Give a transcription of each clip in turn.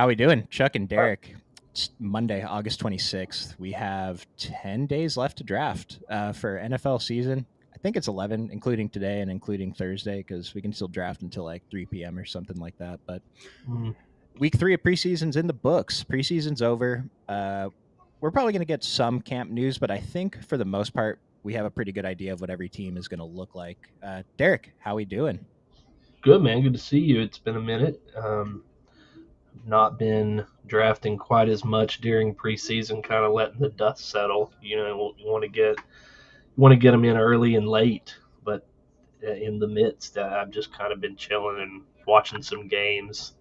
How we doing, Chuck and Derek? It's Monday, August 26th. We have 10 days left to draft for NFL season. I think it's 11, including today and including Thursday, because we can still draft until like 3 p.m. or something like that. But Mm. week 3 of preseason's in the books. Preseason's over. We're probably going to get some camp news, but I think for the most part, we have a pretty good idea of what every team is going to look like. Derek, how we doing? Good, man. Good to see you. It's been a minute. Not been drafting quite as much during preseason, kind of letting the dust settle. You want to get them in early and late, but in the midst, I've just kind of been chilling and watching some games.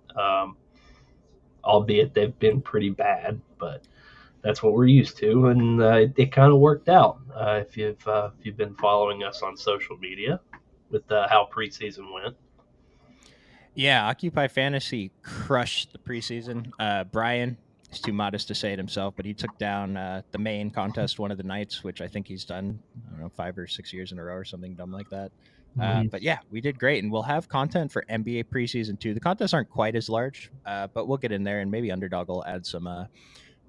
Albeit they've been pretty bad, but that's what we're used to, and it kind of worked out. If you've been following us on social media with how preseason went. Yeah, Occupy Fantasy crushed the preseason. Brian is too modest to say it himself, but he took down the main contest one of the nights, which I think he's done, I don't know, 5 or 6 years in a row or something dumb like that. But yeah, we did great, and we'll have content for NBA preseason too. The contests aren't quite as large, but we'll get in there, and maybe Underdog will add some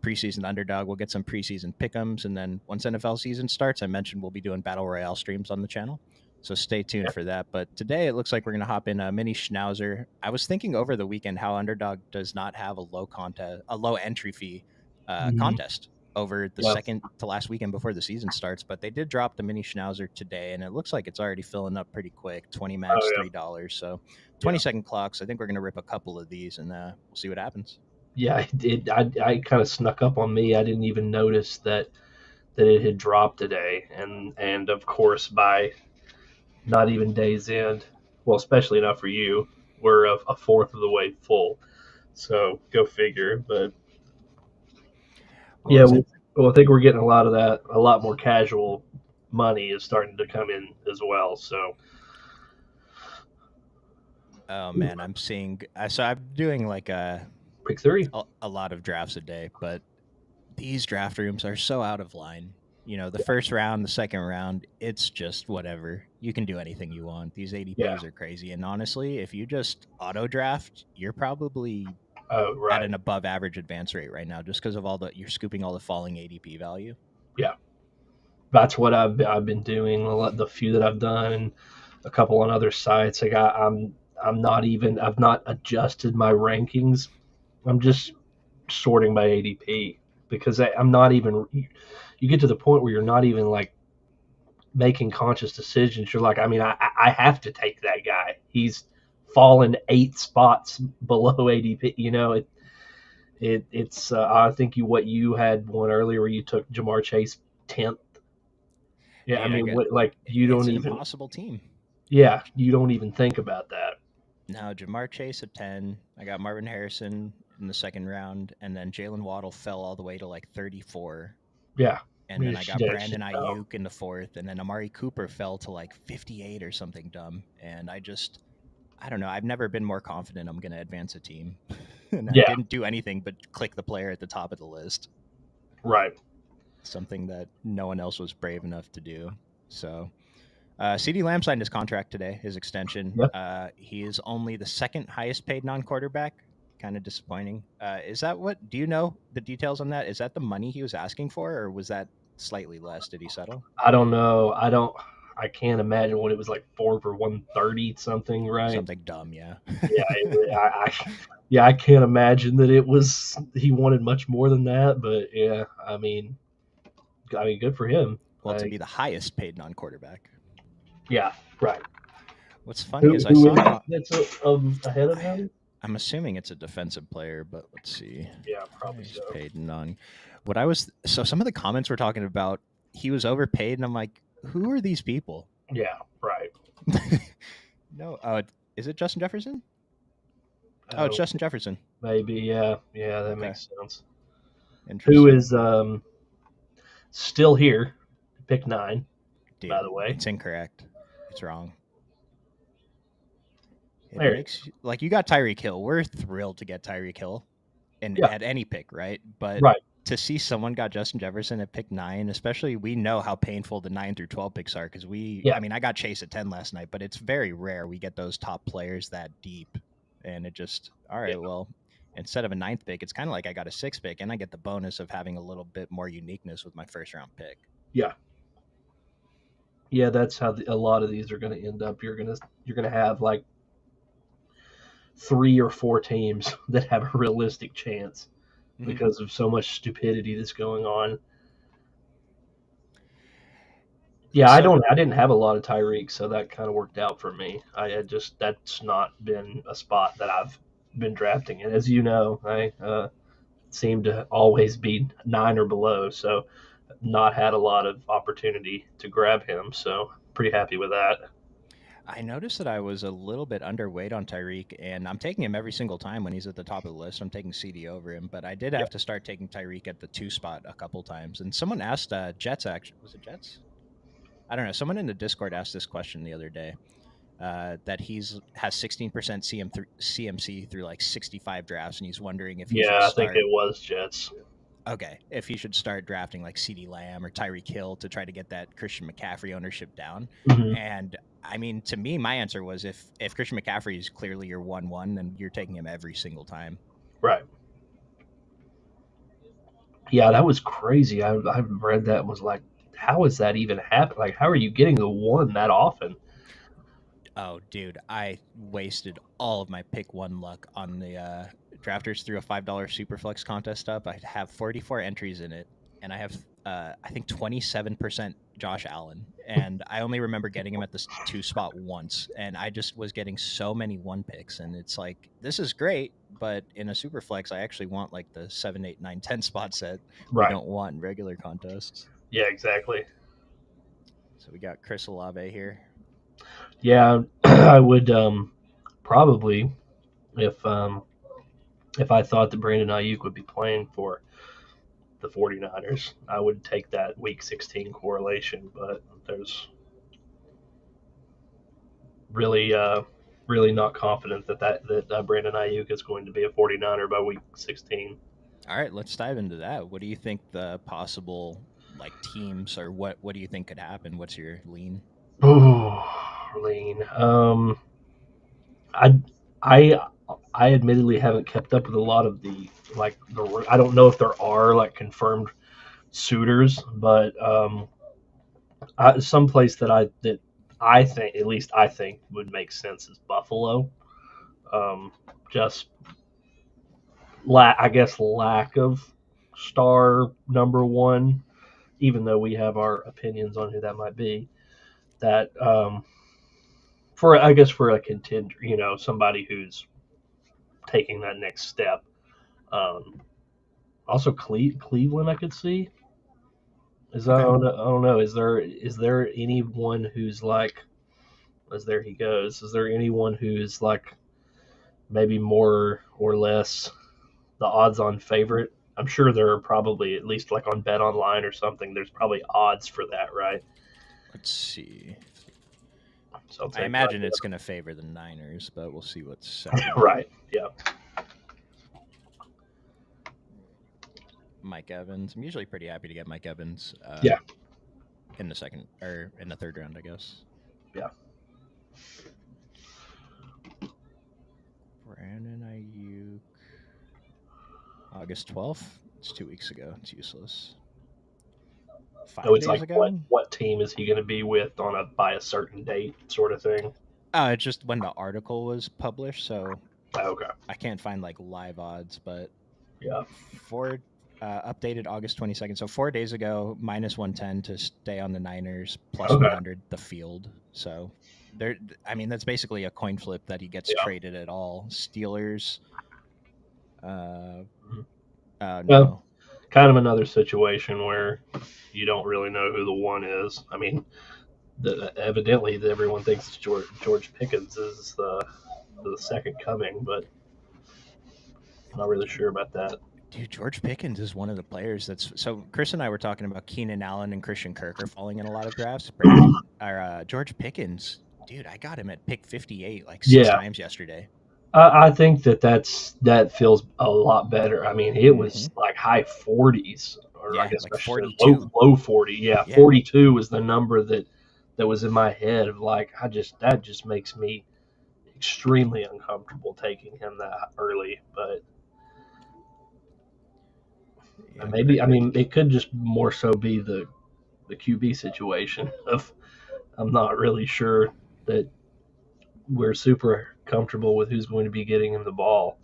preseason Underdog. We'll get some preseason pick'ems, and then once NFL season starts, I mentioned we'll be doing Battle Royale streams on the channel. So stay tuned for that. But today it looks like we're going to hop in a mini schnauzer. I was thinking over the weekend how Underdog does not have a low entry fee Mhm. contest over the Yeah. second to last weekend before the season starts. But they did drop the mini schnauzer today, and it looks like it's already filling up pretty quick. 20 max, Oh $3. So yeah, 20-second clocks. I think we're going to rip a couple of these, and we'll see what happens. yeah. I kind of snuck up on me. I didn't even notice that it had dropped today, and of course by not even days in, well, especially not for you, we're a fourth of the way full. So go figure. But Well, yeah, it's well, I think we're getting a lot of that. A lot more casual money is starting to come in as well. So Oh man, I'm seeing. So I'm doing like pick three. a lot of drafts a day, but these draft rooms are so out of line. You know, the first round, the second round, it's just whatever. You can do anything you want. These Yeah. ADPs are crazy, and honestly, if you just auto draft, you're probably Oh, at right. an above average advance rate right now, just because of all the you're scooping all the falling ADP value. Yeah. That's what I've been doing. The few that I've done, and a couple on other sites. Like I'm not even. I've not adjusted my rankings. I'm just sorting by ADP because I'm not even. You get to the point where you're not even like making conscious decisions. You're like, I mean, I have to take that guy. He's fallen 8 spots below ADP. It's. I think what you had one earlier where you took Jamar Chase 10th. Yeah, I Dude, mean, what, like you it's don't an even. impossible team. Yeah, you don't even think about that. Now, Jamar Chase at 10. I got Marvin Harrison in the second round, and then Jalen Waddle fell all the way to like 34. Yeah, And then I got Brandon no. Ayuk in the fourth, and then Amari Cooper fell to like 58 or something dumb. And I don't know. I've never been more confident I'm going to advance a team. And I Yeah, didn't do anything but click the player at the top of the list, right. something that no one else was brave enough to do. So, CD Lamb signed his contract today, his extension. Yep. He is only the second highest paid non quarterback. Kind of disappointing. Is that what? Do you know the details on that? Is that the money he was asking for, or was that slightly less? Did he settle? I don't know. I don't. I can't imagine what it was like 4 for 130 something, right? Something dumb, yeah. Yeah, yeah, I can't imagine that it was. He wanted much more than that, but yeah, I mean, good for him. Well, to be the highest paid non quarterback. Yeah, right. What's funny is I Who saw. is that's ahead of him? I'm assuming it's a defensive player, but let's see. Yeah, probably Highest so. paid non. So some of the comments were talking about he was overpaid, and I'm like, who are these people? Yeah, right. No, is it Justin Jefferson? Oh, it's Oh, Justin Jefferson. maybe. Yeah, that Okay, makes sense. Who interesting. is still here? Pick 9, Dude, by the way. it's incorrect. It's wrong. It There. makes like you got Tyreek Hill. We're thrilled to get Tyreek Hill, and Yeah, at any pick, right? But right. to see someone got Justin Jefferson at pick 9, especially we know how painful the 9 through 12 picks are because Yeah, I mean, I got Chase at 10 last night, but it's very rare we get those top players that deep, and it just all yeah, right. Well, instead of a ninth pick, it's kind of like I got a sixth pick, and I get the bonus of having a little bit more uniqueness with my first round pick. Yeah. Yeah, that's how a lot of these are going to end up. You're gonna have like 3 or 4 teams that have a realistic chance Mm-hmm. because of so much stupidity that's going on. Yeah, So I didn't have a lot of Tyreek, so that kind of worked out for me. I had just that's not been a spot that I've been drafting, and as you know, I seem to always be 9 or below, so not had a lot of opportunity to grab him. So pretty happy with that. I noticed that I was a little bit underweight on Tyreek, and I'm taking him every single time when he's at the top of the list. I'm taking CD over him, but I did Yeah, have to start taking Tyreek at the 2 spot a couple times. And someone asked Jets, actually, was it Jets? I don't know. Someone in the Discord asked this question the other day. That he's has 16% CMC through like 65 drafts, and he's wondering if he should yeah, I think start. it was Jets. Okay, if he should start drafting like CD Lamb or Tyreek Hill to try to get that Christian McCaffrey ownership down. Hmm. And I mean, to me, my answer was if Christian McCaffrey is clearly your 1-1, then you're taking him every single time. Right. Yeah, that was crazy. I read that and was like, how is that even happen? Like, how are you getting the one that often? Oh, dude, I wasted all of my pick one luck on the drafters through a $5 Superflex contest up. I have 44 entries in it, and I have I think 27% Josh Allen, and I only remember getting him at this 2 spot once, and I just was getting so many 1 picks, and it's like this is great, but in a Superflex, I actually want like the 7, 8, 9, 10 spot set we Right. don't want in regular contests. Yeah, exactly. So we got Chris Olave here. Yeah, I would probably if I thought that Brandon Ayuk would be playing for the 49ers, I would take that week 16 correlation, but there's really really not confident that Brandon Ayuk is going to be a 49er by week 16. All right, let's dive into that. What do you think the possible like teams or what do you think could happen? What's your lean? Oh, lean. I I I admittedly haven't kept up with a lot of the like the I don't know if there are like confirmed suitors, but some place that I think at least I think would make sense is Buffalo. Um, just I guess lack of star number one, even though we have our opinions on who that might be. That for I guess for a contender, somebody who's taking that next step. Um, Also, Cleveland, I could see. I Okay. don't know. Is there anyone who's like, as there he goes? Is there anyone who's like maybe more or less the odds-on favorite? I'm sure there are probably at least like on Bet Online or something. There's probably odds for that, right? Let's see. So I'll I take imagine it's going to favor the Niners, but we'll see what's second. right. Yeah. Mike Evans. I'm usually pretty happy to get Mike Evans Yeah. in the second or in the third round, I guess. Yeah. Brandon Ayuk. August 12th. It's 2 weeks ago. It's useless. So 5 it's days like what ago. what team is he going to be with on a by a certain date sort of thing? It's just when the article was published, so Okay. I can't find like live odds, but Yeah. for updated August 22nd. So 4 days ago, minus 110 to stay on the Niners, plus Okay. 100 the field. So there, I mean, that's basically a coin flip that he gets Yeah. traded at all. Steelers, uh, Mhm. Well, no. kind of another situation where you don't really know who the one is. I mean, evidently everyone thinks it's George Pickens is the second coming, but I'm not really sure about that. Dude, George Pickens is one of the players that's so. Chris and I were talking about Keenan Allen and Christian Kirk are falling in a lot of drafts. Brandon or George Pickens, dude, I got him at pick 58 like six Yeah, times yesterday. I think that feels a lot better. I mean, it Hmm. was like high 40s, or I Yeah, guess like I should $42. low 40. Yeah, Yeah, 42 was the number that was in my head of like that just makes me extremely uncomfortable taking him that early. But And Yeah, maybe, I mean, it could just more so be the QB situation of I'm not really sure that we're super comfortable with who's going to be getting him the ball.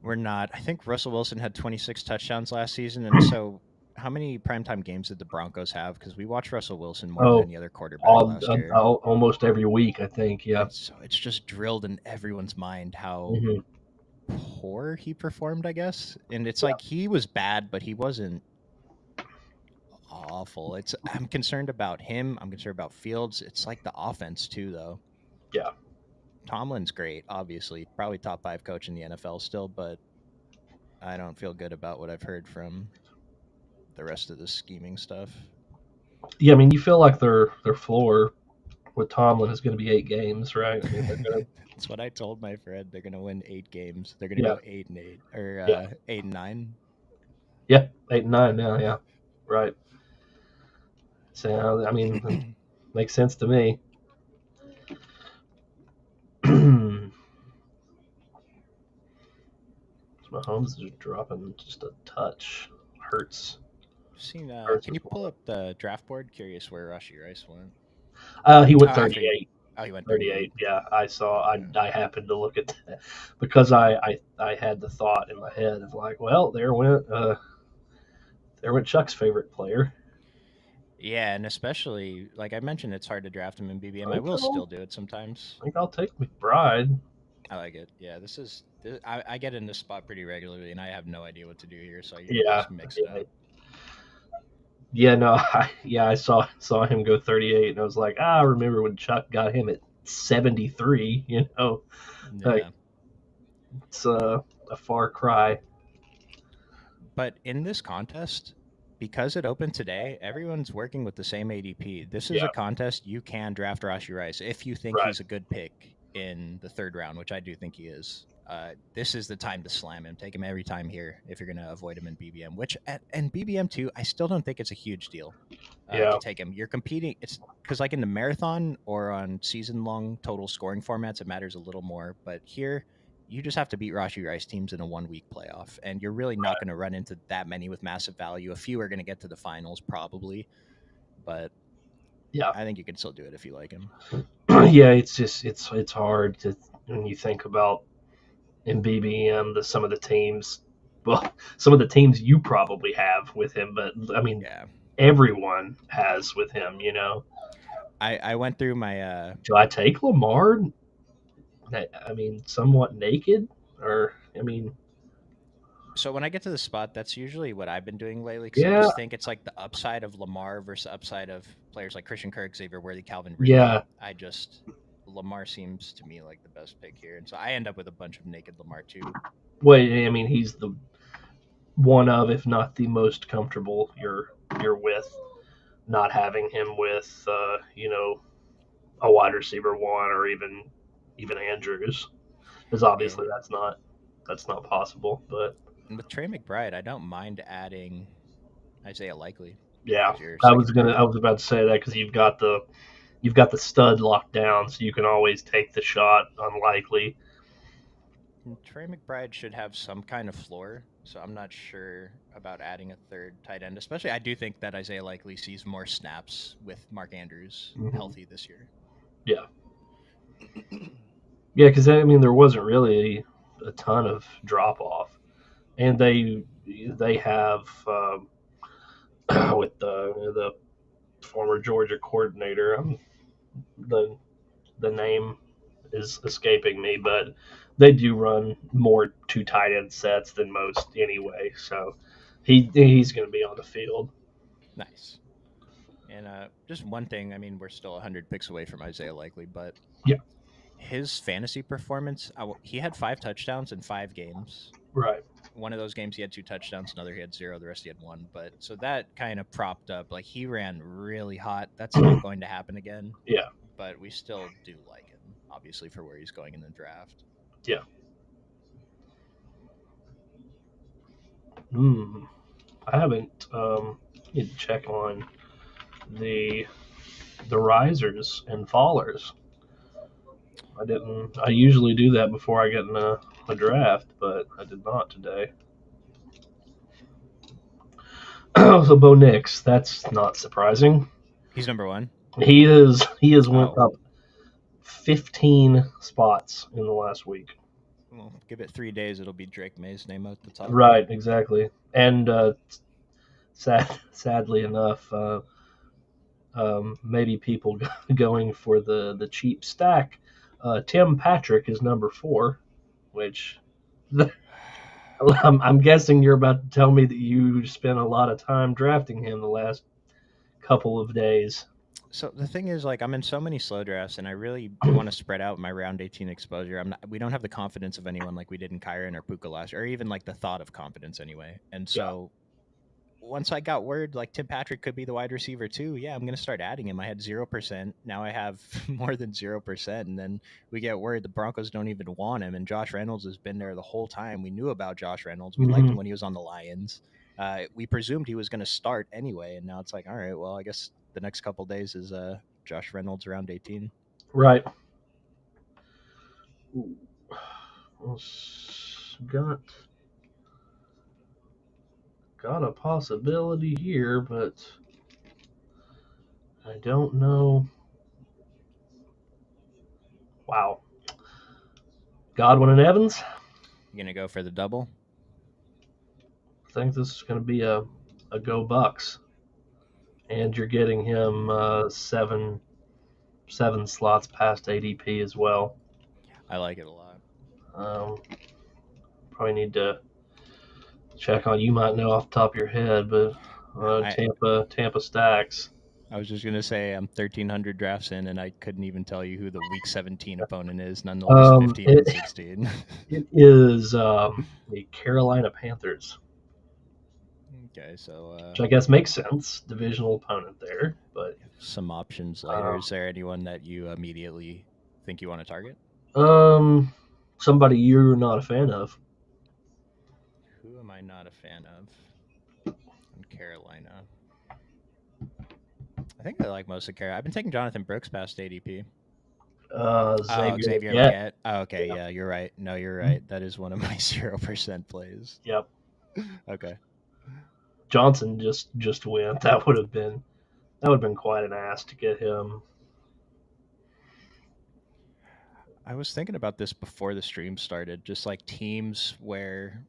we're not. I think Russell Wilson had 26 touchdowns last season, and so how many primetime games did the Broncos have? Because we watched Russell Wilson more than Oh, any other quarterback last year, almost every week, I think. Yeah. and so it's just drilled in everyone's mind how Hmm. poor he performed, I guess. And it's Yeah. like he was bad, but he wasn't awful. It's I'm concerned about him. I'm concerned about Fields. It's like the offense too, though. Yeah. Tomlin's great, obviously, probably top 5 coach in the NFL still, but I don't feel good about what I've heard from the rest of the scheming stuff. Yeah. I mean, you feel like their floor with Tomlin is going to be 8 games, right? I mean, they're going to. That's what I told my friend. They're gonna win 8 games. They're gonna Yeah. go 8-8 or Yeah. 8-9. Yeah. 8 and 9 now. Yeah. Right. So, I mean, makes sense to me. Mahomes is dropping just a touch. Hurts. Seen? Hurts Can is you pull one. up the draft board? Curious where Rashi Rice went. He Oh, went after you. 38. Oh, he went 38. 38. Yeah, I saw. Yeah. I happened to look at that because I had the thought in my head of like, well, there went Chuck's favorite player. Yeah, and especially like I mentioned, it's hard to draft him in BBM. I I think will I'll, still do it sometimes. I think I'll take McBride. I like it. Yeah, I get in this spot pretty regularly, and I have no idea what to do here, so I usually Yeah, just mix it yeah, up. yeah. No, I saw him go 38, and I was like, I remember when Chuck got him at 73. Like Yeah, it's a far cry. but in this contest, because it opened today, everyone's working with the same ADP. This is Yeah, a contest you can draft Rashi Rice if you think right. he's a good pick in the 3rd round, which I do think he is. This is the time to slam him. Take him every time here if you're going to avoid him in BBM. Which and BBM too, I still don't think it's a huge deal Yeah, to take him. You're competing. It's because like in the marathon or on season-long total scoring formats, it matters a little more. But here, you just have to beat Rashi Rice teams in a 1-week playoff, and you're really not going to run into that many with massive value. A few are going to get to the finals probably, but yeah. I think you can still do it if you like him. Yeah, it's just it's hard to when you think about in BBM some of the teams. Well, some of the teams you probably have with him, but I mean Yeah, everyone has with him. I went through my Do I take Lamar? I mean, somewhat naked, or I mean, so when I get to the spot, that's usually what I've been doing lately because I yeah, just think it's like the upside of Lamar versus the upside of players like Christian Kirk, Xavier Worthy, Calvin Ridley. yeah. Lamar seems to me like the best pick here, and so I end up with a bunch of naked Lamar too. Well, I mean, he's the one of, if not the most comfortable you're with. Not having him with, a wide receiver one or even Andrews, because Yeah, obviously that's not possible. But and with Trey McBride, I don't mind adding Isaiah Likely yeah, as your I was second gonna pick. I was about to say that because you've got the stud locked down, so you can always take the shot. Unlikely. And Trey McBride should have some kind of floor, so I'm not sure about adding a third tight end. Especially, I do think that Isaiah Likely sees more snaps with Mark Andrews Hmm. healthy this year. Yeah, yeah, because I mean there wasn't really a ton of drop off, and they have with the former Georgia coordinator. The the name is escaping me, but they do run more two tight end sets than most anyway. So he's going to be on the field. Nice. And just one thing, I mean, we're still 100 picks away from Isaiah Likely, but Yeah, his fantasy performance, he had 5 touchdowns in 5 games. right. One of those games he had 2 touchdowns, another he had 0, the rest he had 1. But so that kind of propped up, like he ran really hot. That's not going to happen again, Yeah, but we still do like him, obviously, for where he's going in the draft. yeah. Hmm. I haven't. Need to check on the the risers and fallers. I didn't. I usually do that before I get in a draft, but I did not today. So Bo Nix, that's not surprising. He's number one. He has went Oh, up 15 spots in the last week. well, give it 3 days. It'll be Drake May's name at the top. Right, exactly. And sadly enough, maybe people going for the cheap stack. Tim Patrick is number 4, which I'm guessing you're about to tell me that you spent a lot of time drafting him the last couple of days. So the thing is, like, I'm in so many slow drafts, and I really want to spread out my round 18 exposure. I'm not. We don't have the confidence of anyone like we did in Kyron or Puka last year, or even like the thought of confidence anyway. And Yeah. so once I got word like Tim Patrick could be the wide receiver too, yeah, I'm gonna start adding him. I had 0%. Now I have more than 0%, and then we get word the Broncos don't even want him, and Josh Reynolds has been there the whole time. We knew about Josh Reynolds. We liked him Mm-hmm. when he was on the Lions. We presumed he was going to start anyway, and now it's like, all right, well, I guess the next couple days is Josh Reynolds around 18. Right. Got got a possibility here, but I don't know. Wow. Godwin and Evans. You gonna go for the double? I think this is going to be a go Bucks, and you're getting him seven slots past ADP as well. I like it a lot. Um, Probably need to check on. You might know off the top of your head, but I Tampa stacks. I was just gonna say I'm 1,300 drafts in, and I couldn't even tell you who the Week 17 opponent is, nonetheless 15 and It 16. it is the Carolina Panthers, Okay, so which I guess makes sense. Divisional opponent there, but some options later. um, Is there anyone that you immediately think you want to target? um, somebody you're not a fan of. Who am I not a fan of in Carolina? I think I like most of Carolina. I've been taking Jonathan Brooks past ADP. Oh, Xavier Xavier Leggett. Leggett. Oh, okay, Yep. yeah, you're right. No, you're right. That is one of my 0% plays. Yep. Okay. Johnson just went. That would have been quite an ass to get him. I was thinking about this before the stream started, just like teams where,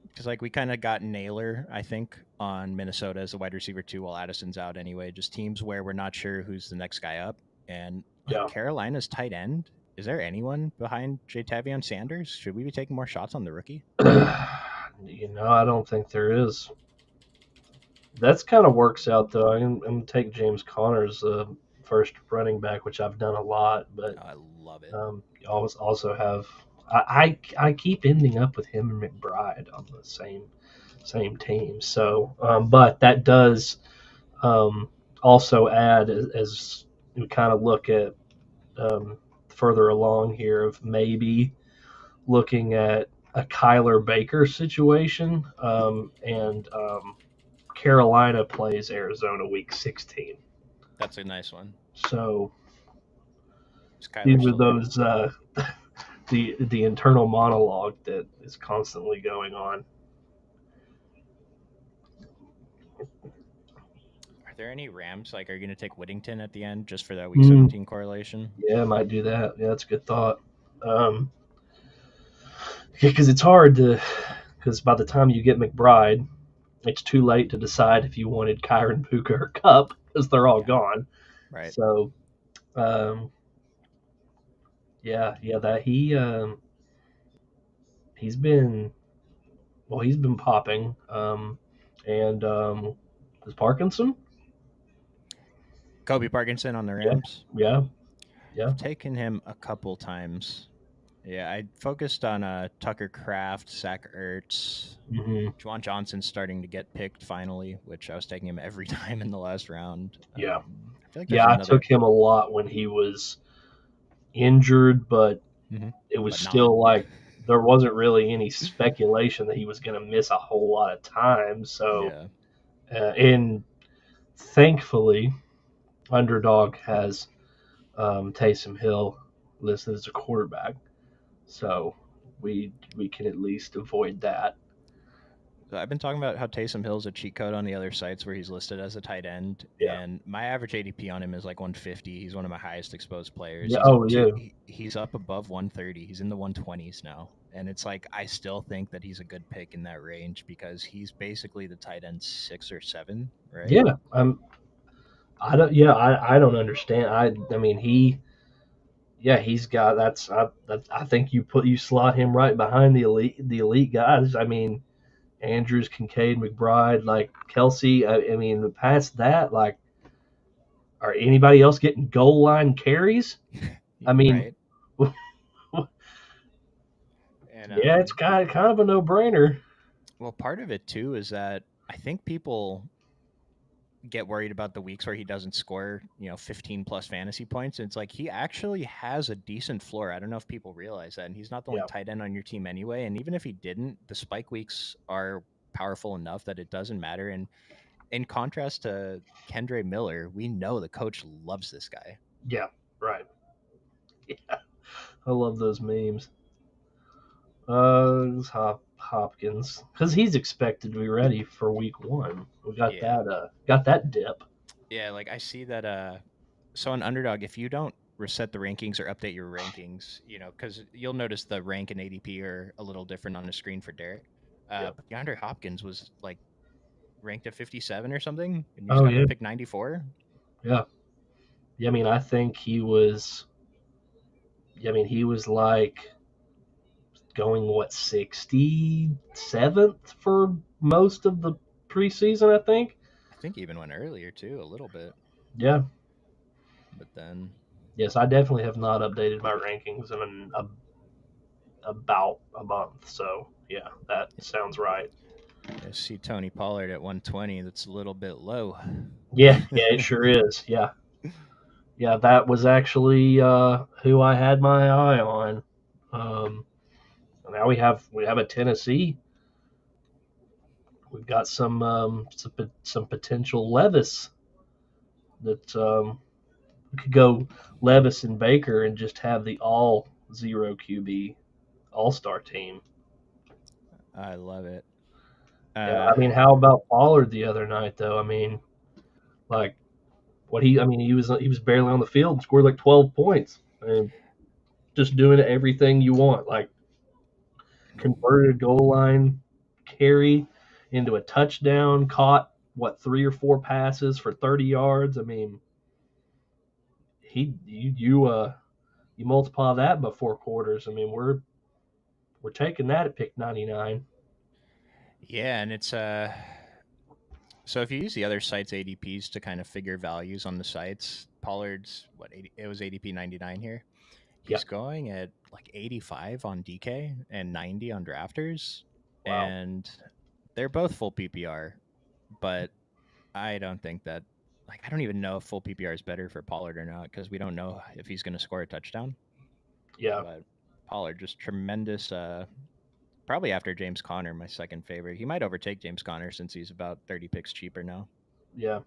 because like we kind of got Naylor, I think, on Minnesota as a wide receiver too, while Addison's out anyway. Just teams where we're not sure who's the next guy up, and like Yeah. Carolina's tight end. Is there anyone behind Jatavion Sanders? Should we be taking more shots on the rookie? I don't think there is. That's kind of works out though. I'm gonna take James Conner's first running back, which I've done a lot, but I love it. you always also have. I keep ending up with him and McBride on the same team. So, but that does also add as we kind of look at further along here of maybe looking at a Kyler Baker situation, and Carolina plays Arizona week 16. That's a nice one. So Is Kyler these are still there? those the internal monologue that is constantly going on. Are there any Rams? Like, are you going to take Whittington at the end just for that week Mm, 17 correlation? yeah, I might do that. Yeah, that's a good thought. Because it's hard to, because by the time you get McBride, it's too late to decide if you wanted Kyron, Puka, or Cup because they're all Yeah. gone. Right. So, um, yeah, that he's been he's been popping, and is Parkinson? Kobe Parkinson on the Yeah, Rams. yeah, yeah. I've taken him a couple times. Yeah, I focused on Tucker Craft, Zach Ertz, Hmm. Juwan Johnson starting to get picked finally, which I was taking him every time in the last round. Yeah, I feel like there's yeah. I another, took him a lot when he was injured, but Mhm. it was but not. still like there wasn't really any speculation that he was going to miss a whole lot of time. So, Yeah. and thankfully, Underdog has Taysom Hill listed as a quarterback, so we can at least avoid that. So I've been talking about how Taysom Hill's a cheat code on the other sites where he's listed as a tight end, Yeah. and my average ADP on him is like 150. He's one of my highest exposed players. Yeah. He's Oh up to yeah. he's up above 130. He's in the 120s now, and it's like I still think that he's a good pick in that range because he's basically the tight end 6 or 7, right? Yeah. I don't. Yeah. I don't understand. I mean he. Yeah, he's got I think you slot him right behind the elite guys. I mean, Andrews, Kincaid, McBride, like Kelsey. I mean, past that, like, are anybody else getting goal line carries? I mean, Right. And yeah, it's kind of a no brainer. well, part of it too is that I think people get worried about the weeks where he doesn't score, 15 plus fantasy points. And it's like he actually has a decent floor. I don't know if people realize that. And he's not the only Yeah, tight end on your team anyway. And even if he didn't, the spike weeks are powerful enough that it doesn't matter. And in contrast to Kendre Miller, we know the coach loves this guy. yeah, right. Yeah, I love those memes. Hopkins, because he's expected to be ready for week one. We got Yeah. that dip. Yeah. Like I see that. So on Underdog, if you don't reset the rankings or update your rankings, because you'll notice the rank and ADP are a little different on the screen for Derek. Yep. But DeAndre Hopkins was like ranked at 57 or something, and you just Oh got him yeah, at pick 94. yeah, yeah. I mean, I think he was. I mean, he was like going 67th for most of the preseason. I think. I think he even went earlier too, a little bit. Yeah. But then Yes, I definitely have not updated my rankings in about a month. So yeah, that sounds right. I see Tony Pollard at 120. That's a little bit low. Yeah, yeah, it sure is. Yeah, yeah, that was actually who I had my eye on. Um, Now we have a Tennessee. We've got some potential Levis that we could go Levis and Baker and just have the all zero QB all star team. I love it. Yeah, Uh, I mean, how about Pollard the other night though? I mean, like I mean, he was barely on the field and scored like 12 points. I mean, just doing everything you want, like converted goal line carry into a touchdown, caught what 3 or 4 passes for 30 yards. I mean, you multiply that by 4 quarters. I mean, we're taking that at pick 99. yeah, and it's so if you use the other sites ADPs to kind of figure values on the sites, Pollard's what 80, it was ADP 99 here. Yeah, He's going at like 85 on DK and 90 on drafters, wow. and they're both full PPR, but I don't think that like I don't even know if full PPR is better for Pollard or not because we don't know if he's going to score a touchdown. Yeah, But Pollard just tremendous. Probably after James Conner, my second favorite. He might overtake James Conner since he's about 30 picks cheaper now. yeah.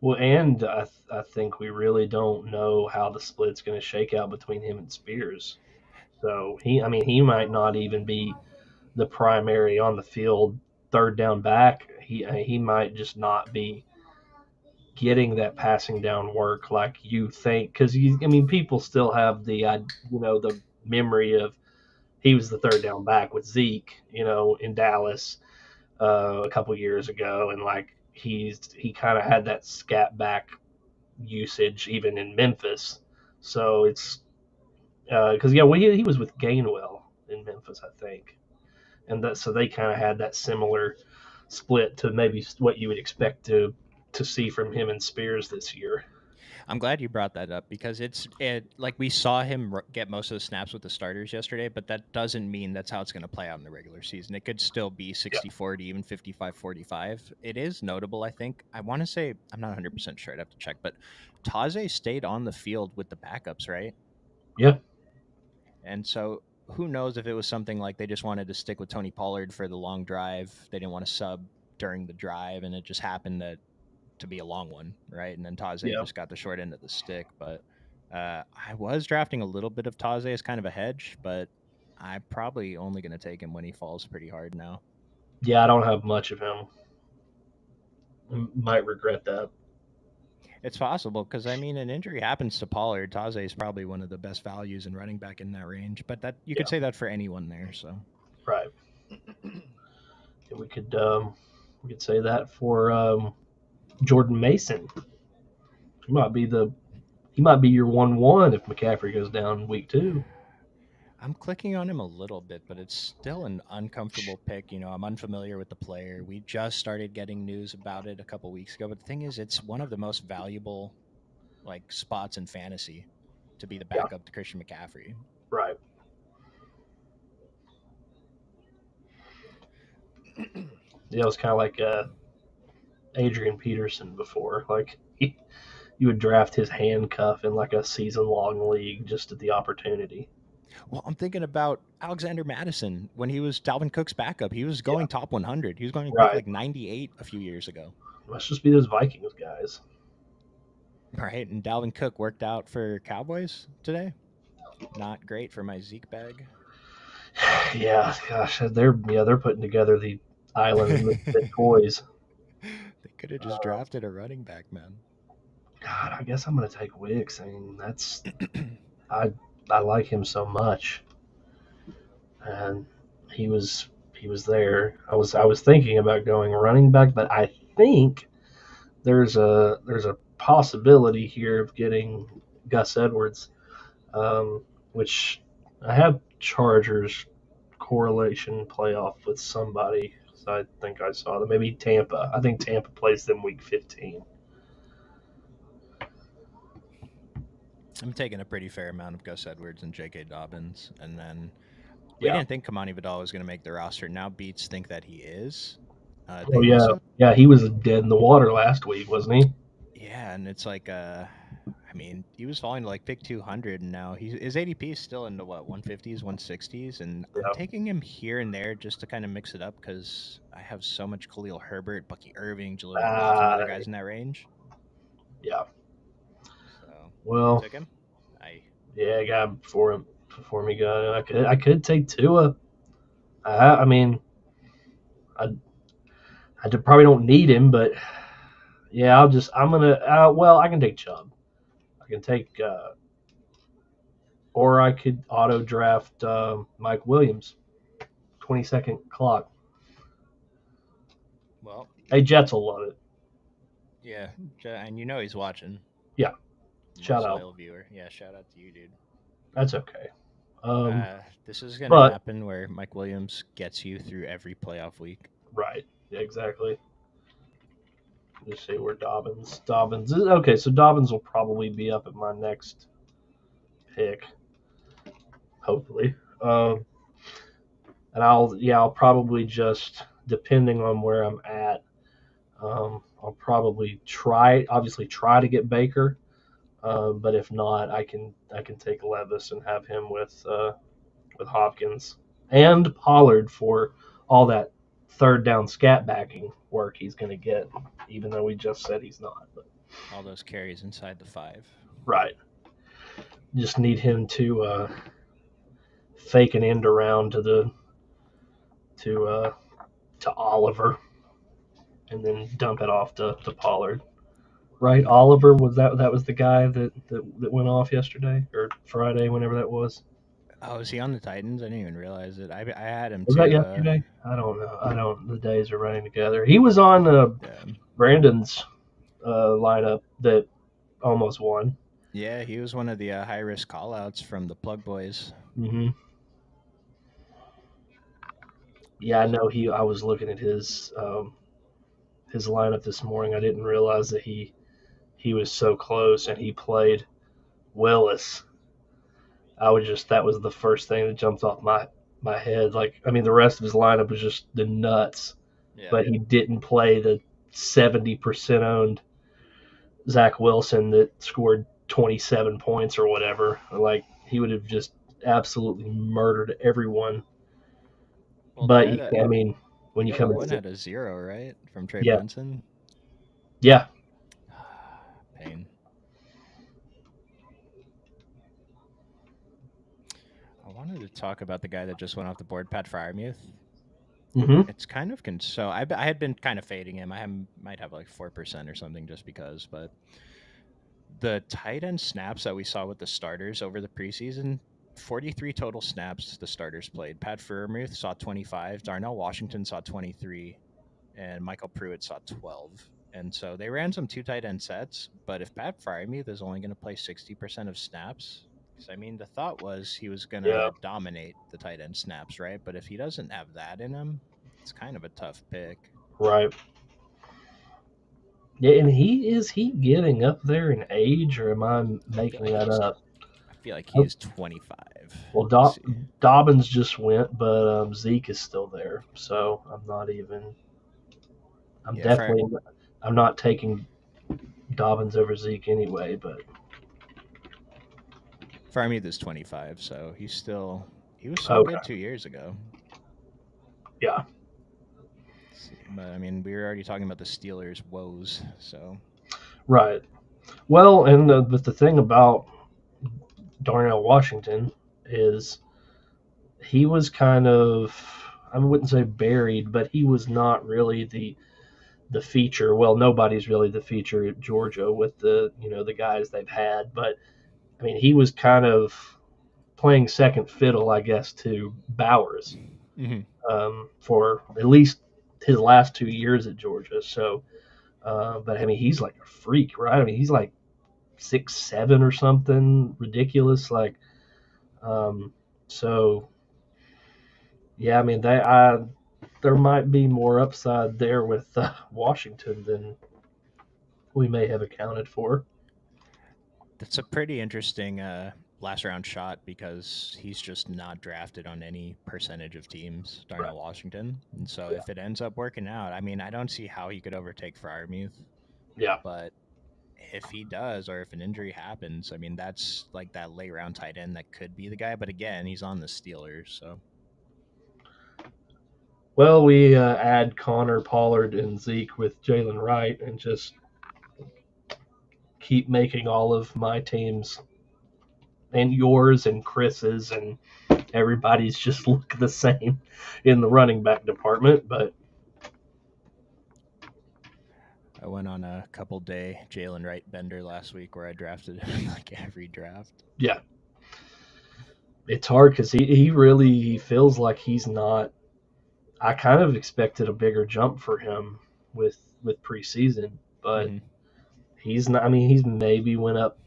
Well, and I think we really don't know how the split's going to shake out between him and Spears. So I mean, he might not even be the primary on the field third down back. He might just not be getting that passing down work like you think because I mean people still have the memory of he was the third down back with Zeke in Dallas a couple years ago and like he kind of had that scat back usage even in Memphis. So it's because yeah, well, he was with Gainwell in Memphis, I think, and so they kind of had that similar split to maybe what you would expect to see from him and Spears this year. I'm glad you brought that up because it like we saw him get most of the snaps with the starters yesterday, but that doesn't mean that's how it's going to play out in the regular season. It could still be Yeah, 60-40, even 55-45. It is notable, I think. I want to say I'm not 100% sure. I'd have to check, but Taze stayed on the field with the backups, right? yeah, And so who knows if it was something like they just wanted to stick with Tony Pollard for the long drive. They didn't want to sub during the drive, and it just happened to be a long one, right? And then Taze yeah, just got the short end of the stick. But I was drafting a little bit of Taze as kind of a hedge, but I'm probably only going to take him when he falls pretty hard now. Yeah, I don't have much of him. Might regret that. It's possible because I mean, an injury happens to Pollard. Taze is probably one of the best values in running back in that range, but that you could Yeah, say that for anyone there. So right. Yeah, we could say that for Jordan Mason. He might be the he might be your 1-1 if McCaffrey goes down week 2. I'm clicking on him a little bit, but it's still an uncomfortable pick. You know, I'm unfamiliar with the player. We just started getting news about it a couple weeks ago, but the thing is, it's one of the most valuable like spots in fantasy to be the Yeah, backup to Christian McCaffrey. right. Yeah, it was kind of like Adrian Peterson before. Like you would draft his handcuff in like a season long league just at the opportunity. Well, I'm thinking about Alexander Madison when he was Dalvin Cook's backup. He was Yeah, going top 100. He was going to pick right. like 98 a few years ago. Must just be those Vikings guys. Right. And Dalvin Cook worked out for Cowboys today. Not great for my Zeke bag. Yeah, gosh, they're putting together the island of misfit They toys. could have just drafted a running back, man. God, I guess I'm gonna take Wicks. I mean, I I like him so much, and he was there. I was thinking about going running back, but I think there's a possibility here of getting Gus Edwards, which I have Chargers correlation playoff with somebody. So I think I saw that maybe Tampa. I think Tampa plays them week 15. I'm taking a pretty fair amount of Gus Edwards and J.K. Dobbins. And then we Yeah. didn't think Kamani Vidal was going to make the roster. Now Beats think that he is. Oh They yeah, also, yeah. He was dead in the water last week, wasn't he? yeah, and it's like, I mean, he was falling to like pick 200, and now his ADP is still in the what 150s, 160s, and I'm Yeah. taking him here and there just to kind of mix it up because I have so much Khalil Herbert, Bucky Irving, Jaleel McLaughlin, Uh, other guys in that range. yeah. So you Well, took him. I yeah, guy before me got it. I could take Tua. I mean, I probably don't need him, but yeah, I'm gonna. Well, I can take Chubb. I can take, or I could auto draft Mike Williams. 22nd clock. well, Hey, Jets will love it. yeah, and you know he's watching. Yeah, shout Most out. loyal viewer. Yeah, shout out to you, dude. That's okay. This is gonna But happen where Mike Williams gets you through every playoff week. right, yeah, exactly. Just see where Dobbins is. Okay, so Dobbins will probably be up at my next pick, hopefully. And I'll probably just depending on where I'm at, I'll probably obviously try to get Baker. But if not, I can take Levis and have him with Hopkins and Pollard for all that third down scat backing work he's going to get, even though we just said he's not. But, All those carries inside the 5. right, just need him to fake an end around to uh, to Oliver and then dump it off to Pollard. Right, Oliver that was the guy that went off yesterday or Friday, whenever that was. Oh, is he on the Titans? I didn't even realize it. I had him Was that too. yesterday? I don't know. I don't. The days are running together. He was on Um, Brandon's lineup that almost won. yeah, he was one of the high risk callouts from the Plug Boys. Hmm. Yeah, I know. So, I was looking at his lineup this morning. I didn't realize that he was so close and he played Willis. That was the first thing that jumped off my head. Like, I mean, the rest of his lineup was just the nuts, yeah. but he didn't play the 70% owned Zach Wilson that scored 27 points or whatever. Like, he would have just absolutely murdered everyone. Well, the But guy that I mean, when the you other come one into had a 0, right, from Trey yeah, Benson. yeah, Pain. I wanted to talk about the guy that just went off the board, Pat Fryermuth. Hmm. It's kind of so I had been kind of fading him. Might have like 4% or something just because, but the tight end snaps that we saw with the starters over the preseason, 43 total snaps the starters played. Pat Freiermuth saw 25, Darnell Washington saw 23, and Michael Pruitt saw 12. And so they ran some two tight end sets, but if Pat Freiermuth is only going to play 60% of snaps, because I mean, the thought was he was going Yeah, to dominate the tight end snaps, right? But if he doesn't have that in him, it's kind of a tough pick. right. Yeah, and he getting up there in age, or am I I feel making like that he's up? I feel like he is 25. Well, Let's see. Dobbins just went, but Zeke is still there, so I'm not even. I'm Yeah, for definitely. I'm not taking Dobbins over Zeke anyway, but Farming is 25, so he was so okay, good 2 years ago. yeah, Let's see, but I mean, we were already talking about the Steelers' woes, so right. Well, and but the thing about Darnell Washington is he was kind of, I wouldn't say buried, but he was not really the feature. Well, nobody's really the feature at Georgia with the guys they've had, but I mean he was kind of playing second fiddle, I guess, to Bowers hmm for at least his last 2 years at Georgia. So, but I mean he's like a freak, right? I mean he's like 6'7" or something ridiculous, like um, so. Yeah, I mean there might be more upside there with Washington than we may have accounted for. that's a pretty interesting last round shot because he's just not drafted on any percentage of teams, Right. Darnell Washington. And so Yeah. if it ends up working out, I mean, I don't see how he could overtake Fryermuth, Yeah. but if he does, or if an injury happens, I mean, that's like that late round tight end that could be the guy. But again, he's on the Steelers, so Well, we add Connor, Pollard, and Zeke with Jalen Wright, and just keep making all of my teams and yours and Chris's and everybody's just look the same in the running back department. But I went on a couple day Jalen Wright bender last week where I drafted him in like every draft. yeah, it's hard because he really he feels like he's not. I kind of expected a bigger jump for him with preseason, but hmm he's not. I mean, he's maybe went up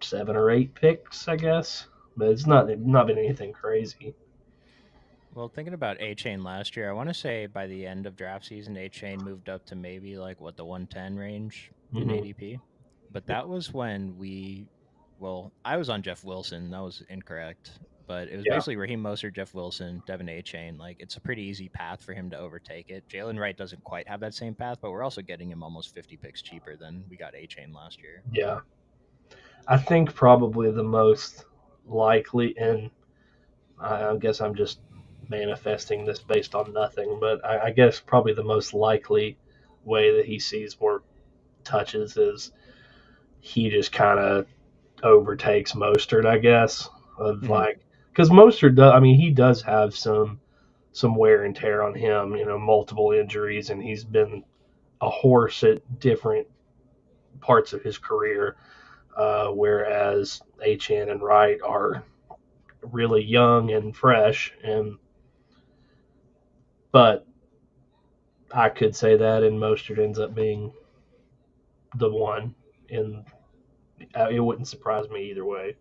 7 or 8 picks, I guess, but it's not been anything crazy. Well, thinking about A Chain last year, I want to say by the end of draft season, A Chain moved up to maybe like what the 110 range in Hmm. ADP. But that was when well, I was on Jeff Wilson. That was incorrect. But it was Yeah, basically Raheem Mostert, Jeff Wilson, Devin A Chain. Like it's a pretty easy path for him to overtake it. Jalen Wright doesn't quite have that same path, but we're also getting him almost 50 picks cheaper than we got A Chain last year. yeah. I think probably the most likely, and I guess I'm just manifesting this based on nothing, but I guess probably the most likely way that he sees more touches is he just kind of overtakes Mostert, I guess, of hmm like because Mostert does. I mean, he does have some wear and tear on him, multiple injuries, and he's been a horse at different parts of his career. Whereas HN and Wright are really young and fresh, and but I could say that, and Mostert ends up being the one, and it wouldn't surprise me either way.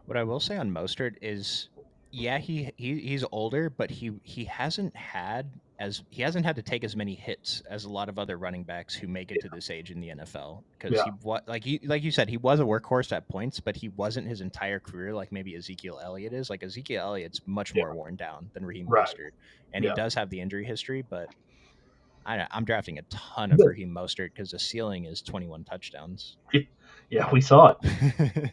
What I will say on Mostert is, yeah, he's older, but he hasn't had to take as many hits as a lot of other running backs who make it to this age in the NFL. Because Yeah, like you said, he was a workhorse at points, but he wasn't his entire career like maybe Ezekiel Elliott is. Like Ezekiel Elliott's much yeah, more worn down than Raheem right, Mostert, and he yeah, does have the injury history. But I'm drafting a ton of but Raheem Mostert because the ceiling is 21 touchdowns. yeah, we saw it.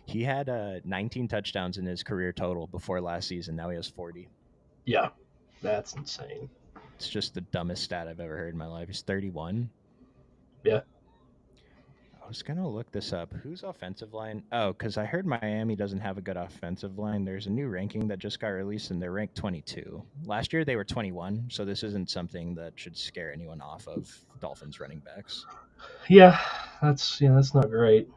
He had 19 touchdowns in his career total before last season. Now he has 40. Yeah, that's insane. It's just the dumbest stat I've ever heard in my life. He's 31. Yeah, was gonna look this up. Whose offensive line? Oh, because I heard Miami doesn't have a good offensive line. There's a new ranking that just got released, and they're ranked 22. Last year they were 21, so this isn't something that should scare anyone off of Dolphins running backs. That's not great.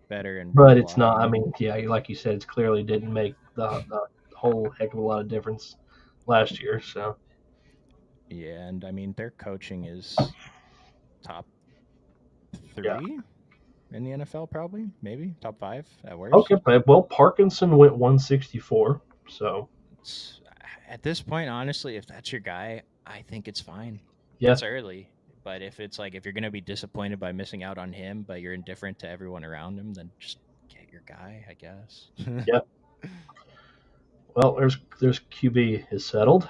Better in run But it's not. I blocking. mean, yeah, like you said, it clearly didn't make the whole heck of a lot of difference last year. So Yeah, and I mean their coaching is top yeah. three in the NFL, probably, maybe top five at Okay, worst. but well, Parkinson went 164. So It's, at this point, honestly, if that's your guy, I think it's fine. yeah, It's early, but if it's like if you're gonna be disappointed by missing out on him, but you're indifferent to everyone around him, then just get your guy, I guess. yeah. Well, there's QB is settled.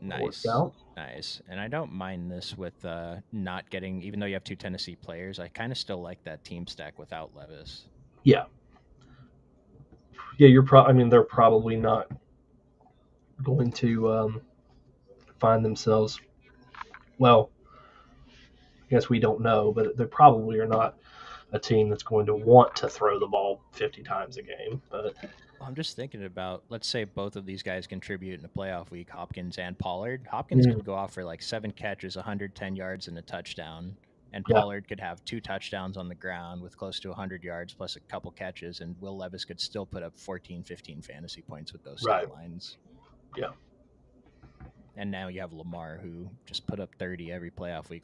That worked Nice. out. Nice. And I don't mind this with not getting, even though you have two Tennessee players, I kind of still like that team stack without Levis. Yeah, yeah. I mean, they're probably not going to find themselves. Well, I guess we don't know, but they probably are not a team that's going to want to throw the ball 50 times a game. But Well, I'm just thinking about, let's say both of these guys contribute in a playoff week, Hopkins and Pollard. Hopkins mm, could go off for like 7 catches, 110 yards, and a touchdown. And yeah, Pollard could have 2 touchdowns on the ground with close to 100 yards plus a couple catches. And Will Levis could still put up 14, 15 fantasy points with those right. stat lines. Yeah, And now you have Lamar, who just put up 30 every playoff week.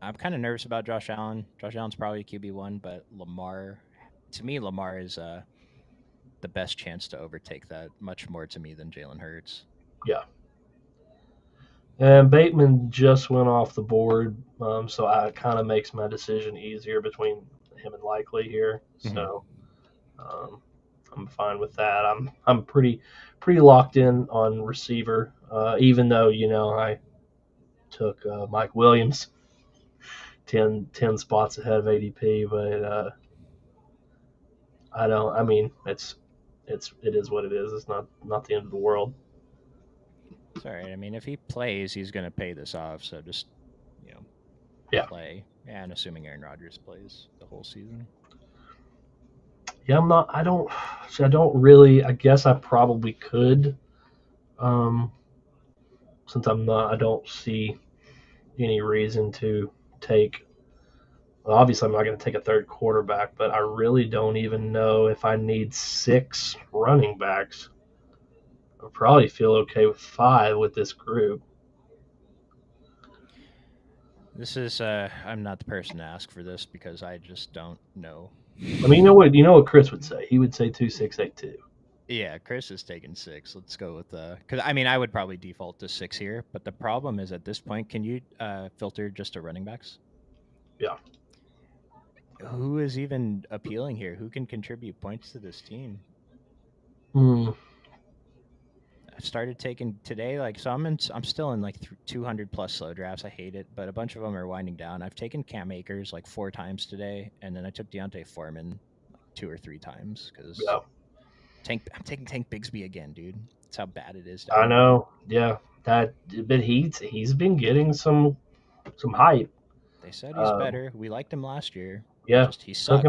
I'm kind of nervous about Josh Allen. Josh Allen's probably QB1, but to me, Lamar is the best chance to overtake that, much more to me than Jalen Hurts. yeah. And Bateman just went off the board, so it kind of makes my decision easier between him and Likely here. Mm-hmm. So um, I'm fine with that. I'm pretty locked in on receiver, even though I took Mike Williams 10 spots ahead of ADP, but I don't. I mean, it is what it is. It's not the end of the world. It's all right. I mean, if he plays, he's going to pay this off. So just, you know, Yeah, play. And assuming Aaron Rodgers plays the whole season. yeah. I'm not. I don't. See, I don't really. I guess I probably could. Um, since I'm not. I don't see any reason to take. Well, obviously, I'm not going to take a third quarterback, but I really don't even know if I need 6 running backs. I probably feel okay with 5 with this group. I'm not the person to ask for this because I just don't know. I mean, you know what? You know what Chris would say? He would say 2 6 8 2. Yeah, Chris is taking 6. Let's go with because I mean I would probably default to 6 here, but the problem is at this point, can you filter just to running backs? Yeah. Who is even appealing here? Who can contribute points to this team? Hmm. I started taking today, like so. I'm still in like 200 plus slow drafts. I hate it, but a bunch of them are winding down. I've taken Cam Akers like 4 times today, and then I took Deontay Foreman like 2 or 3 times because Yeah. I'm taking Tank Bigsby again, dude. That's how bad it is I down there. know. Yeah. That. But he's been getting some hype. They said he's Um, better. We liked him last year. yeah. Just he Took sucked.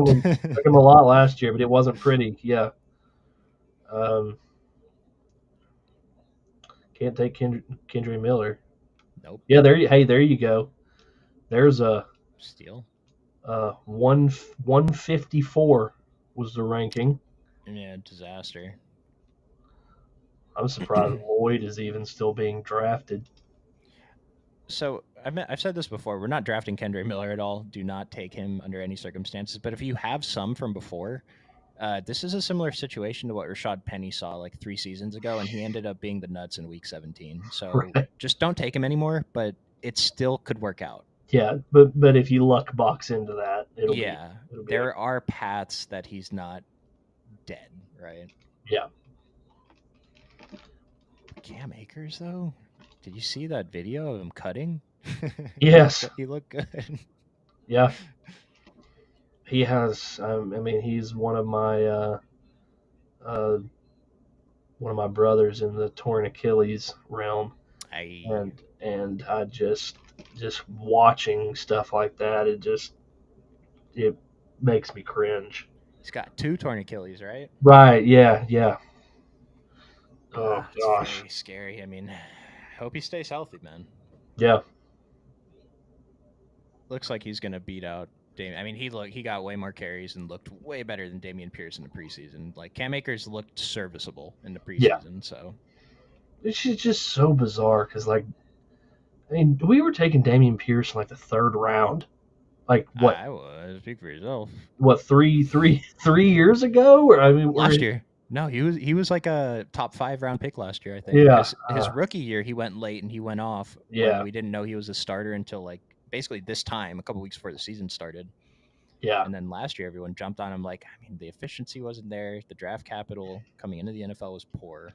him a lot last year, but it wasn't pretty. Yeah. Um, can't take Kendry Miller. Nope. Yeah. There you go. There's a Steal. 154 was the ranking. Yeah, disaster. I'm surprised Lloyd is even still being drafted. So I've said this before. We're not drafting Kendra Miller at all. Do not take him under any circumstances. But if you have some from before, this is a similar situation to what Rashad Penny saw like 3 seasons ago, and he ended up being the nuts in week 17. So Right. just don't take him anymore. But it still could work out. Yeah, but if you luck box into that, Yeah, it'll be okay. there are paths that he's not dead, right? Yeah. Cam Akers though, did you see that video of him cutting? Yes. He looked good. Yeah. He has. I mean, he's uh, one of my brothers in the torn Achilles realm. I and I just watching stuff like that, it makes me cringe. He's got two torn Achilles, right? Right? Yeah, yeah. Oh It's gosh. very scary. I mean, hope he stays healthy, man. Yeah, Looks like he's gonna beat out Damian. I mean, he got way more carries and looked way better than Damian Pierce in the preseason. Like Cam Akers looked serviceable in the yeah. preseason, so It's just so bizarre because, like, I mean, we were taking Damian Pierce in like the third round. Like what? I was speak for yourself. What 3 years ago? Or I mean, we're Last year, no, he was like a top 5 round pick last year, I think, yeah, because his rookie year he went late and he went off when yeah, we didn't know he was a starter until like basically this time, a couple weeks before the season started. yeah, And then last year, everyone jumped on him. Like, I mean, the efficiency wasn't there. The draft capital coming into the NFL was poor.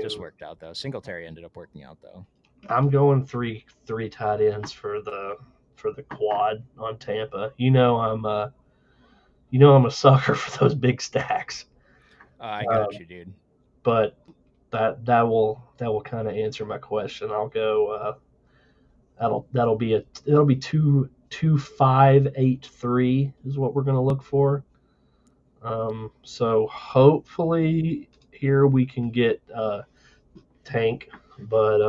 Just dude. worked out though. Singletary ended up working out though. I'm going three tight ends for the quad on Tampa. You know I'm a sucker for those big stacks. I got Um, you, dude. but that will kind of answer my question. I'll go. That'll be 2 5 8 3 is what we're gonna look for. So hopefully here we can get Tank, but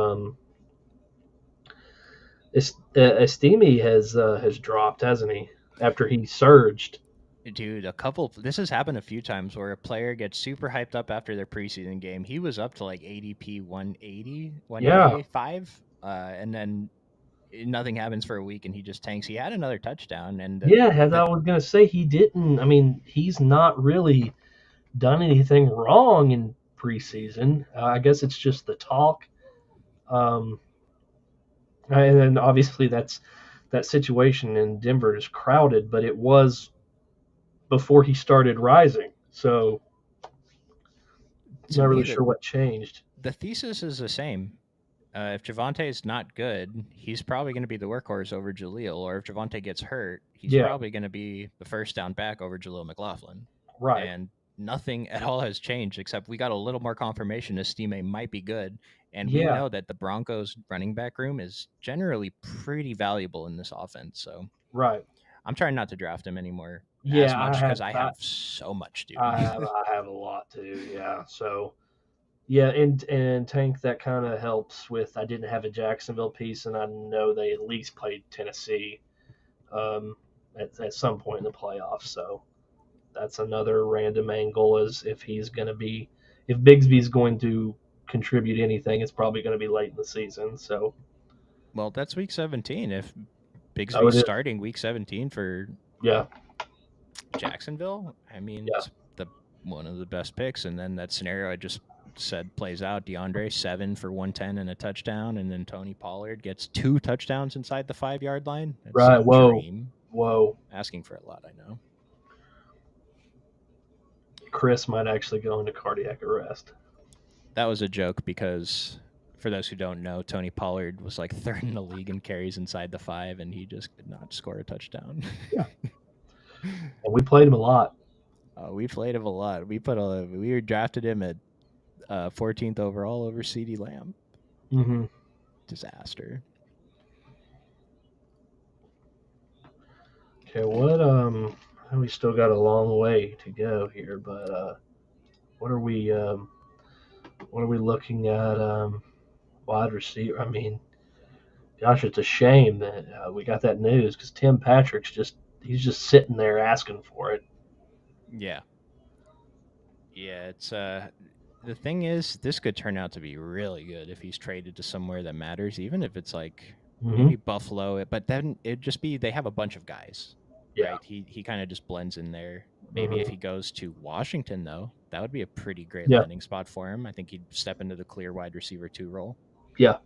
Estimi has dropped, hasn't he? After he surged. Dude, this has happened a few times where a player gets super hyped up after their preseason game. He was up to like ADP 180, Yeah, 185, and then nothing happens for a week and he just tanks. He had another touchdown, and yeah. As the I was gonna say, he didn't. I mean, he's not really done anything wrong in preseason. I guess it's just the talk. Um, and then obviously that situation in Denver is crowded, but it was before he started rising. So I'm to not me really the sure what changed. the thesis is the same. If Javante is not good, he's probably going to be the workhorse over Jaleel. Or if Javante gets hurt, he's Yeah, probably going to be the first down back over Jaleel McLaughlin. right. And nothing at all has changed except we got a little more confirmation Estime might be good. And we Yeah, know that the Broncos running back room is generally pretty valuable in this offense. So right. I'm trying not to draft him anymore as Yeah, I much have because I I, have so much, dude. I have a lot too. Yeah, so yeah, and Tank, that kind of helps with. I didn't have a Jacksonville piece, and I know they at least played Tennessee um, at some point in the playoffs. So that's another random angle. Is if Bigsby's going to contribute anything, it's probably going to be late in the season. So Well, that's week 17. If oh, Bigsby's it is. starting week 17 for Yeah, Jacksonville, I mean, yeah, it's the one of the best picks. And then that scenario I just said plays out. DeAndre 7 for 110 and a touchdown, and then Tony Pollard gets 2 touchdowns inside the 5 yard line. That's right. a Whoa, dream. whoa. Asking for a lot, I know. Chris might actually go into cardiac arrest. That was a joke because for those who don't know, Tony Pollard was like third in the league in carries inside the 5, and he just could not score a touchdown. Yeah, and we played him a lot. We played him a lot. We drafted him at 14th overall over CD Lamb. Mm-hmm. Disaster. Okay, we still got a long way to go here, but what are we what are we looking at wide receiver? I mean, gosh, it's a shame that we got that news because Tim Patrick's he's just sitting there asking for it. Yeah. Yeah, it's the thing is this could turn out to be really good if he's traded to somewhere that matters, even if it's like Mm-hmm. maybe Buffalo, but then it'd just be they have a bunch of guys, Yeah. right? He kind of just blends in there. Maybe if Mm-hmm. he goes to Washington though, that would be a pretty great Yeah. landing spot for him. I think he'd step into the clear wide receiver 2 role. Yeah.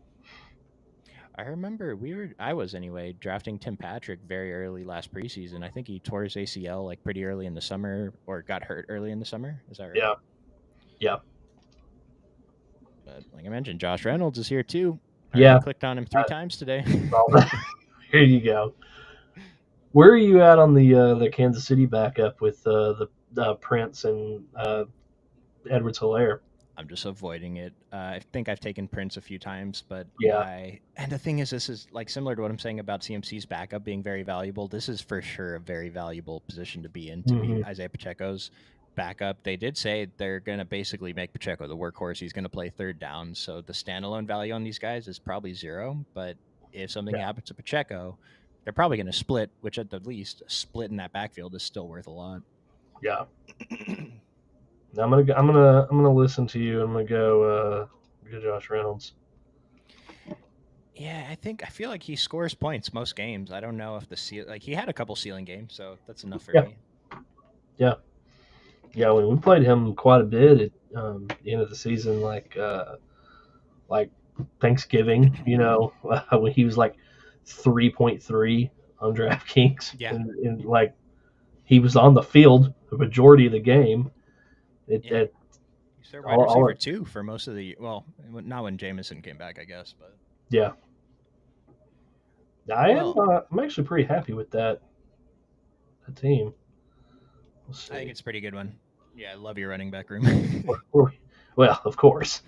I remember I was anyway drafting Tim Patrick very early last preseason. I think he tore his ACL like pretty early in the summer or got hurt early in the summer. Is that right? Yeah. Yeah. But like I mentioned, Josh Reynolds is here too. I already Yeah. clicked on him 3 times today. Well, here you go. Where are you at on the Kansas City backup with the Prince and Edwards Hilaire? I'm just avoiding it. I think I've taken Prince a few times, but Yeah. and the thing is, this is like similar to what I'm saying about CMC's backup being very valuable. This is for sure a very valuable position to be in, to be Hmm. Isaiah Pacheco's backup. They did say they're going to basically make Pacheco the workhorse. He's going to play third down. So the standalone value on these guys is probably zero. But if something Yeah. happens to Pacheco, they're probably going to split, which at the least, a split in that backfield is still worth a lot. Yeah. I'm gonna listen to you. I'm gonna go Josh Reynolds. Yeah, I feel like he scores points most games. I don't know if like he had a couple ceiling games, so that's enough for Yeah. me. Yeah. Yeah. When we played him quite a bit at the end of the season, like Thanksgiving, when he was like 3.3 on DraftKings, Yeah, and like he was on the field the majority of the game. It, yeah. it He's their wide all receiver it, too for most of the well, not when Jameson came back, I guess, but yeah. I am. well, I'm actually pretty happy with that team. Let's I think see. it's a pretty good one. Yeah, I love your running back room. Where well, of course.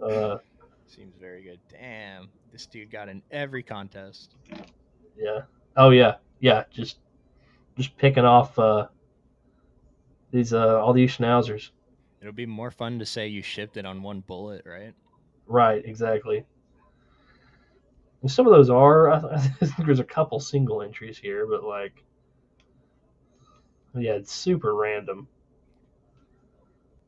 Uh, Seems very good. Damn, this dude got in every contest. yeah. Oh yeah. Yeah. Just picking off these all these schnauzers. It'll be more fun to say you shipped it on one bullet, right? Right. Exactly. And some of those are. I think there's a couple single entries here, but like, yeah, it's super random.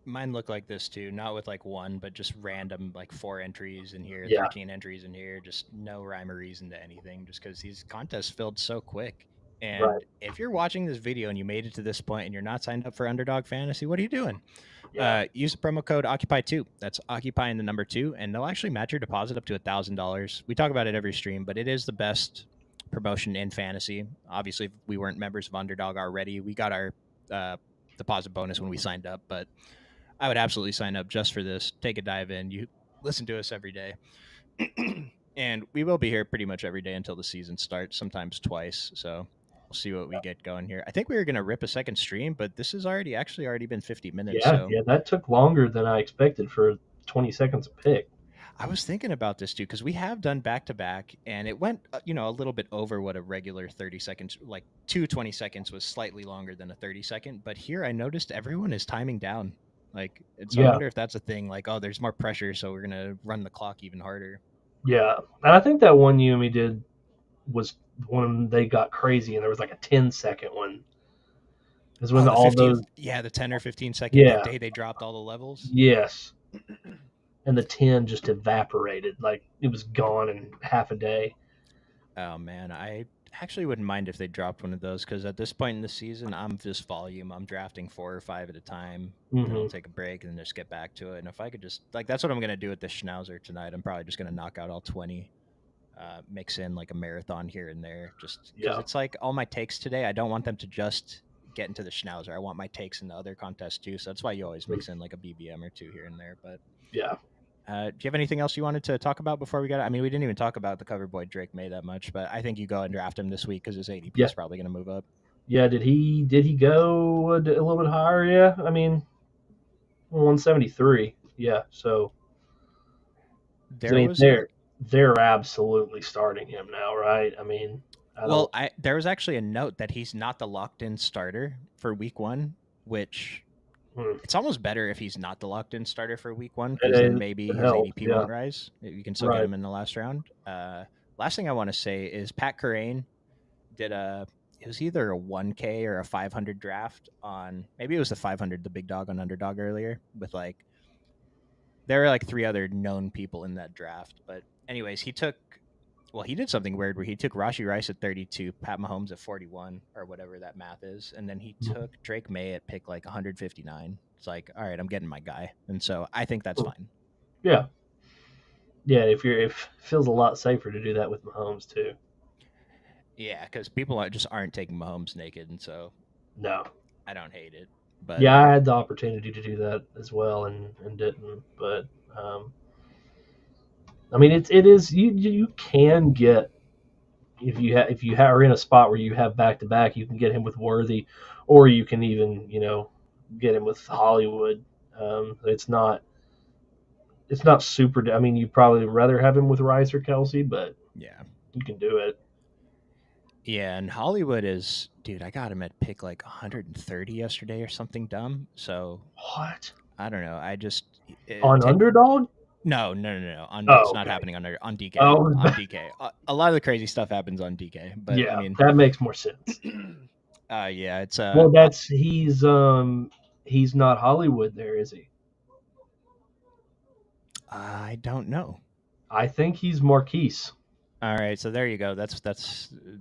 Mine look like this too, not with like one, but just random like 4 entries in here, Yeah. 13 entries in here, just no rhyme or reason to anything, just because these contests filled so quick. Right. And if you're watching this video and you made it to this point and you're not signed up for Underdog Fantasy, what are you doing? Yeah. Use the promo code Occupy2. That's Occupy in the number two, and they'll actually match your deposit up to $1,000. We talk about it every stream, but it is the best promotion in fantasy. Obviously, if we weren't members of Underdog already, we got our deposit bonus when we signed up, but I would absolutely sign up just for this. Take a dive in. You listen to us every day. And we will be here pretty much every day until the season starts, sometimes twice. So we'll see what we get going here. I think we were going to rip a second stream, but this has already been 50 minutes. Yeah. So Yeah. That took longer than I expected for 20 seconds a pick. I was thinking about this too, because we have done back to back and it went, a little bit over what a regular 30 seconds, like 2 20 seconds was slightly longer than a 30-second. But here I noticed everyone is timing down. Like, and so I Yeah. wonder if that's a thing. Like, oh, there's more pressure, so we're gonna run the clock even harder. Yeah. And I think that one you and me did was when they got crazy, and there was like a 10-second one. Is Oh, when the all 15, those. yeah, the 10 or 15 second that Yeah. day they dropped all the levels. Yes. And the 10 just evaporated, like it was gone in half a day. Oh man, I actually wouldn't mind if they dropped one of those because at this point in the season, I'm just volume. I'm drafting 4 or 5 at a time. Then I'll Hmm. take a break and then just get back to it. And if I could just like, that's what I'm gonna do with this Schnauzer tonight. I'm probably just gonna knock out all 20, mix in like a marathon here and there, just because Yeah. it's like all my takes today. I don't want them to just get into the Schnauzer. I want my takes in the other contests too. So that's why you always mix in like a BBM or two here and there. But Yeah. do you have anything else you wanted to talk about before we got? I mean, we didn't even talk about the cover boy Drake May that much, but I think you go and draft him this week because his ADP Yeah. is probably going to move up. Yeah. Did he go a little bit higher? Yeah. I mean, 173. Yeah. So I There mean, was they're absolutely starting him now, right? I mean, I well, don't. I there was actually a note that he's not the locked in starter for week one, which Hmm. it's almost better if he's not the locked in starter for week one because then It, maybe it his helps. ADP Yeah. won't rise. You can still get Right. him in the last round. Last thing I want to say is Pat Kerrane did it was either a 1K or a 500 draft on, maybe it was the 500, the big dog on Underdog earlier with like, there were like 3 other known people in that draft. But anyways, he did something weird where he took Rashi Rice at 32, Pat Mahomes at 41 or whatever that math is. And then he took Drake May at pick like 159. It's like, all right, I'm getting my guy. And so I think that's fine. Yeah. Yeah. If it feels a lot safer to do that with Mahomes too. Yeah, because just aren't taking Mahomes naked. And so No. I don't hate it. But Yeah, I had the opportunity to do that as well, and didn't. But um, I mean, it is you can get if you are in a spot where you have back to back, you can get him with Worthy, or you can even get him with Hollywood. It's not. it's not super. I mean, you'd probably rather have him with Rice or Kelsey, but Yeah. you can do it. Yeah, and Hollywood is, dude, I got him at pick like 130 yesterday or something dumb. So What I don't know. I just on Underdog? no. It's Oh, not okay. happening on DK. Oh, On DK, a lot of the crazy stuff happens on DK. But I yeah, mean, that makes more sense. yeah, it's Well, that's he's not Hollywood there, is he? I don't know. I think he's Marquise. All right, so there you go. That's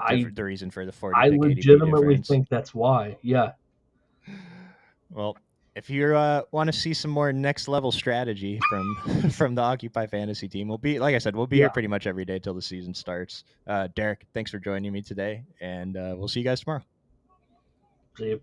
I the reason for the 40 I pick ADP legitimately difference. think that's why. Yeah, Well, if you want to see some more next level strategy from from the Occupy Fantasy team, we'll be like I said, we'll be here yeah. pretty much every day till the season starts. Derek, thanks for joining me today, and we'll see you guys tomorrow. See,